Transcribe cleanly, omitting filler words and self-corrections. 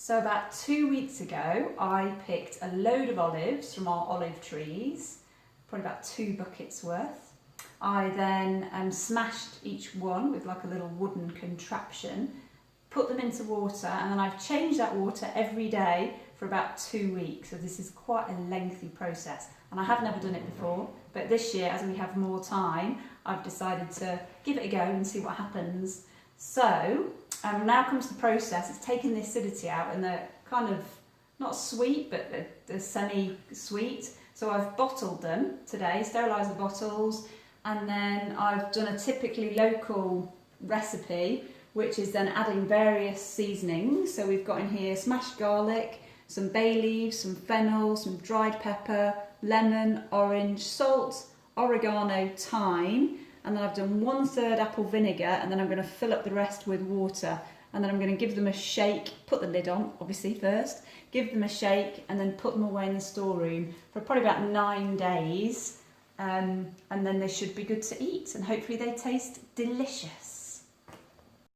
So about 2 weeks ago, I picked a load of olives from our olive trees, probably about 2 buckets worth. I then smashed each one with like a little wooden contraption, put them into water, and then I've changed that water every day for about 2 weeks. So this is quite a lengthy process, and I have never done it before, but this year, as we have more time, I've decided to give it a go and see what happens. So now comes the process. It's taking the acidity out, and they're kind of not sweet, but they're semi-sweet. So I've bottled them today, sterilised the bottles, and then I've done a typically local recipe, which is then adding various seasonings. So we've got in here smashed garlic, some bay leaves, some fennel, some dried pepper, lemon, orange, salt, oregano, thyme, and then I've done 1/3 apple vinegar, and then I'm going to fill up the rest with water, and then I'm going to give them a shake, put the lid on obviously first, give them a shake, and then put them away in the storeroom for probably about 9 days, and then they should be good to eat, and hopefully they taste delicious.